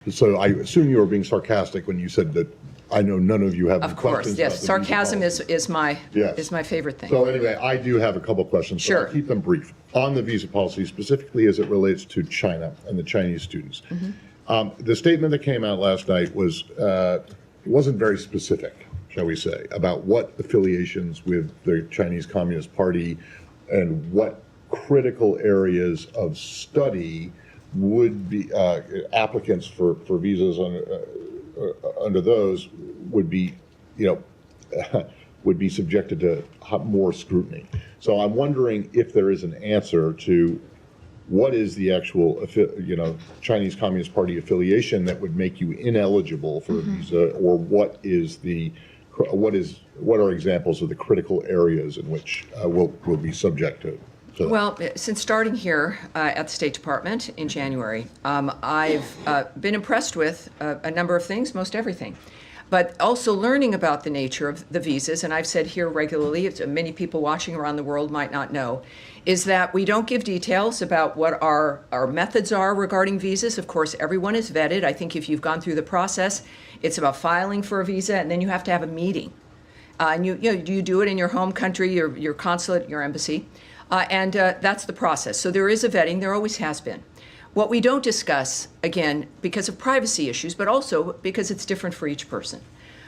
So I assume you were being sarcastic when you said that. I know none of you have any questions. Of course, yes. Sarcasm is my favorite thing. So anyway, I do have a couple of questions. Sure. But I'll keep them brief. On the visa policy, specifically as it relates to China and the Chinese students, the statement that came out last night was it wasn't very specific, shall we say, about what affiliations with the Chinese Communist Party and what critical areas of study would be applicants for visas under those would be, would be subjected to more scrutiny. So I'm wondering if there is an answer to what is the actual, Chinese Communist Party affiliation that would make you ineligible for a visa, or what are examples of the critical areas in which we'll be subject to? Well, since starting here at the State Department in January, I've been impressed with a number of things, most everything, but also learning about the nature of the visas, and I've said here regularly, many people watching around the world might not know, is that we don't give details about what our methods are regarding visas. Of course, everyone is vetted. I think if you've gone through the process, it's about filing for a visa, and then you have to have a meeting. And you do it in your home country, your consulate, your embassy. And that's the process. So there is a vetting, there always has been. What we don't discuss, again, because of privacy issues, but also because it's different for each person,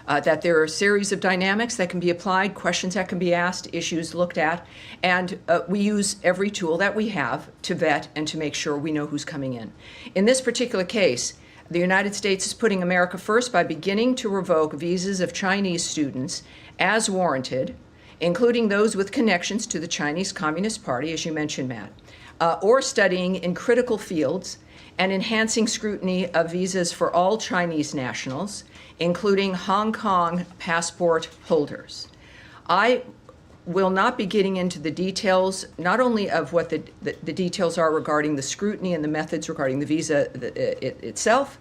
that there are a series of dynamics that can be applied, questions that can be asked, issues looked at, and we use every tool that we have to vet and to make sure we know who's coming in. In this particular case, the United States is putting America first by beginning to revoke visas of Chinese students as warranted, including those with connections to the Chinese Communist Party, as you mentioned, Matt, or studying in critical fields, and enhancing scrutiny of visas for all Chinese nationals, including Hong Kong passport holders. I will not be getting into the details, not only of what the details are regarding the scrutiny and the methods regarding the visa itself,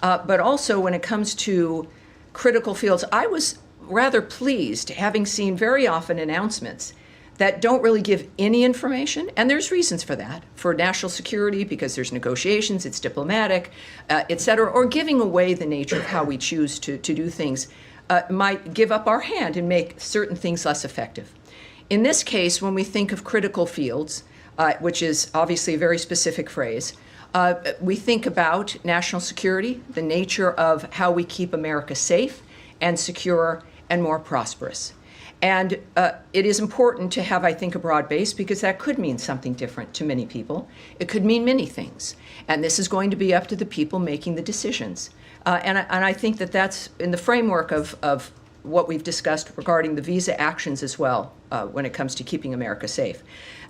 but also when it comes to critical fields. I was rather pleased, having seen very often announcements that don't really give any information, and there's reasons for that, for national security, because there's negotiations, it's diplomatic, et cetera, or giving away the nature of how we choose to do things might give up our hand and make certain things less effective. In this case, when we think of critical fields, which is obviously a very specific phrase, we think about national security, the nature of how we keep America safe and secure and more prosperous. And it is important to have, I think, a broad base, because that could mean something different to many people. It could mean many things. And this is going to be up to the people making the decisions. And I think that that's in the framework of what we've discussed regarding the visa actions as well, when it comes to keeping America safe.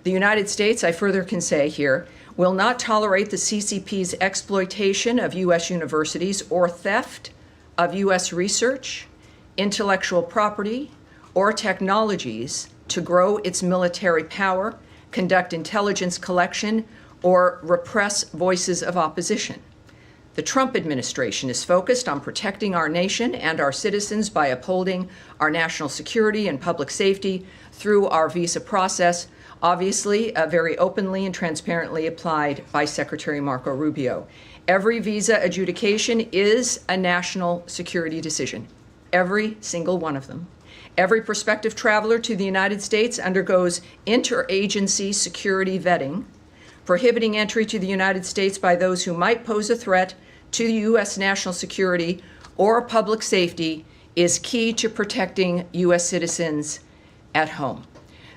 The United States, I further can say here, will not tolerate the CCP's exploitation of U.S. universities or theft of U.S. research, intellectual property, or technologies to grow its military power, conduct intelligence collection, or repress voices of opposition. The Trump administration is focused on protecting our nation and our citizens by upholding our national security and public safety through our visa process, obviously very openly and transparently applied by Secretary Marco Rubio. Every visa adjudication is a national security decision, every single one of them. Every prospective traveler to the United States undergoes interagency security vetting, prohibiting entry to the United States by those who might pose a threat to U.S. national security or public safety is key to protecting U.S. citizens at home.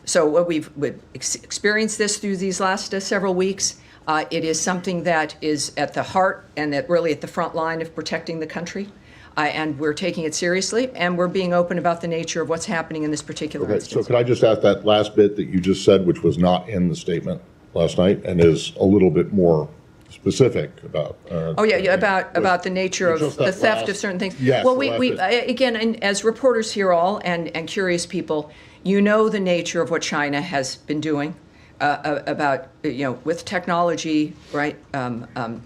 So we've experienced this through these last several weeks. It is something that is at the heart and that really at the front line of protecting the country. And we're taking it seriously, and we're being open about the nature of what's happening in this particular instance. So could I just ask that last bit that you just said, which was not in the statement last night, and is a little bit more specific about? About the nature of the theft of certain things. Yes. Well, again, and as reporters here all, and curious people, you know the nature of what China has been doing about, with technology, right,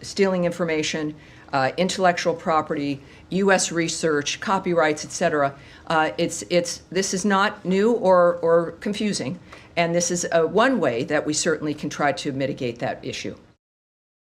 stealing information, intellectual property, U.S. research, copyrights, et cetera. This is not new or confusing, and this is one way that we certainly can try to mitigate that issue.